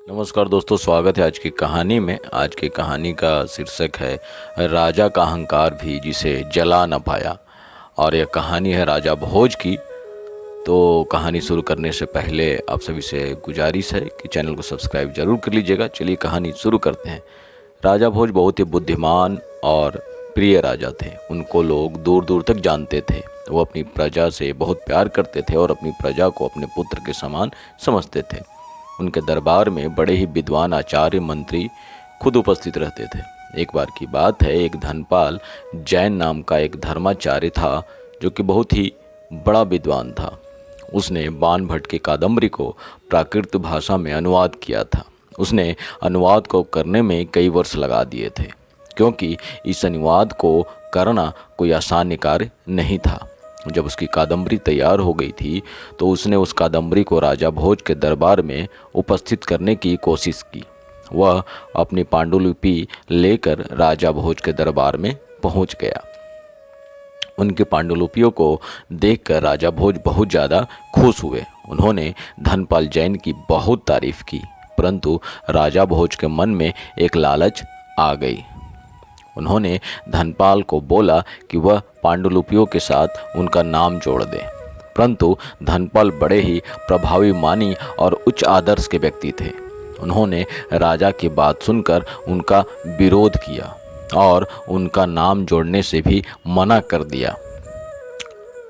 नमस्कार दोस्तों, स्वागत है आज की कहानी में। आज की कहानी का शीर्षक है राजा का अहंकार भी जिसे जला न पाया। और यह कहानी है राजा भोज की। तो कहानी शुरू करने से पहले आप सभी से गुजारिश है कि चैनल को सब्सक्राइब जरूर कर लीजिएगा। चलिए कहानी शुरू करते हैं। राजा भोज बहुत ही बुद्धिमान और प्रिय राजा थे। उनको लोग दूर दूर तक जानते थे। वो अपनी प्रजा से बहुत प्यार करते थे और अपनी प्रजा को अपने पुत्र के समान समझते थे। उनके दरबार में बड़े ही विद्वान आचार्य मंत्री खुद उपस्थित रहते थे। एक बार की बात है, एक धनपाल जैन नाम का एक धर्माचार्य था जो कि बहुत ही बड़ा विद्वान था। उसने बाणभट्ट की कादम्बरी को प्राकृत भाषा में अनुवाद किया था। उसने अनुवाद को करने में कई वर्ष लगा दिए थे, क्योंकि इस अनुवाद को करना कोई आसान कार्य नहीं था। जब उसकी कादम्बरी तैयार हो गई थी तो उसने उस कादम्बरी को राजा भोज के दरबार में उपस्थित करने की कोशिश की। वह अपनी पांडुलिपि लेकर राजा भोज के दरबार में पहुंच गया। उनकी पांडुलिपियों को देखकर राजा भोज बहुत ज़्यादा खुश हुए। उन्होंने धनपाल जैन की बहुत तारीफ की, परंतु राजा भोज के मन में एक लालच आ गई। उन्होंने धनपाल को बोला कि वह पांडुलिपियों के साथ उनका नाम जोड़ दे, परंतु धनपाल बड़े ही प्रभावी मानी और उच्च आदर्श के व्यक्ति थे। उन्होंने राजा की बात सुनकर उनका विरोध किया और उनका नाम जोड़ने से भी मना कर दिया।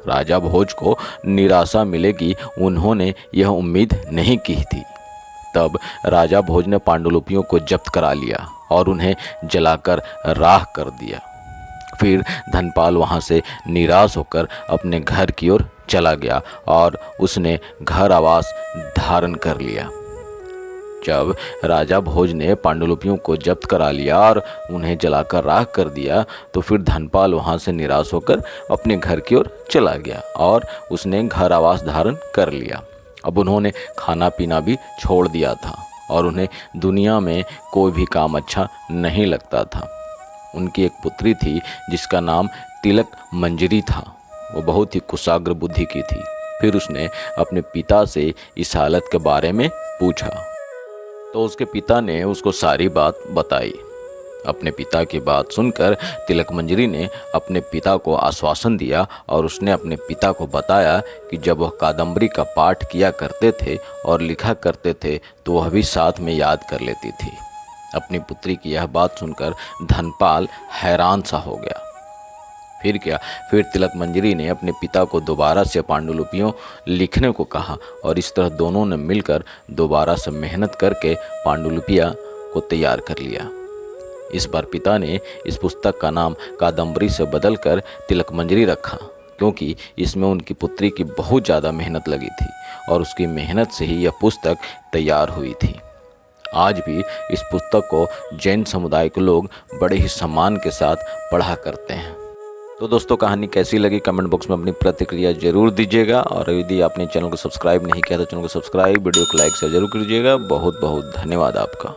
राजा भोज को निराशा मिलेगी, उन्होंने यह उम्मीद नहीं की थी। तब राजा भोज ने पांडुलिपियों को जब्त करा लिया और उन्हें जलाकर राख कर दिया। फिर धनपाल वहां से निराश होकर अपने घर की ओर चला गया और उसने घर आवास धारण कर लिया। जब राजा भोज ने पांडुलिपियों को जब्त करा लिया और उन्हें जलाकर राख कर दिया तो फिर धनपाल वहां से निराश होकर अपने घर की ओर चला गया और उसने घर आवास धारण कर लिया। अब उन्होंने खाना पीना भी छोड़ दिया था और उन्हें दुनिया में कोई भी काम अच्छा नहीं लगता था। उनकी एक पुत्री थी जिसका नाम तिलक मंजरी था। वो बहुत ही कुशाग्र बुद्धि की थी। फिर उसने अपने पिता से इस हालत के बारे में पूछा तो उसके पिता ने उसको सारी बात बताई। अपने पिता की बात सुनकर तिलक मंजरी ने अपने पिता को आश्वासन दिया और उसने अपने पिता को बताया कि जब वह कादम्बरी का पाठ किया करते थे और लिखा करते थे तो वह भी साथ में याद कर लेती थी। अपनी पुत्री की यह बात सुनकर धनपाल हैरान सा हो गया। फिर क्या, फिर तिलक मंजरी ने अपने पिता को दोबारा से पांडुलिपियों लिखने को कहा और इस तरह दोनों ने मिलकर दोबारा से मेहनत करके पांडुलिपियाँ को तैयार कर लिया। इस बार पिता ने इस पुस्तक का नाम कादम्बरी से बदलकर तिलक मंजरी रखा, क्योंकि इसमें उनकी पुत्री की बहुत ज़्यादा मेहनत लगी थी और उसकी मेहनत से ही यह पुस्तक तैयार हुई थी। आज भी इस पुस्तक को जैन समुदाय के लोग बड़े ही सम्मान के साथ पढ़ा करते हैं। तो दोस्तों, कहानी कैसी लगी कमेंट बॉक्स में अपनी प्रतिक्रिया जरूर दीजिएगा और यदि आपने चैनल को सब्सक्राइब नहीं किया तो चैनल को सब्सक्राइब, वीडियो को लाइक शेयर जरूर कीजिएगा। बहुत बहुत धन्यवाद आपका।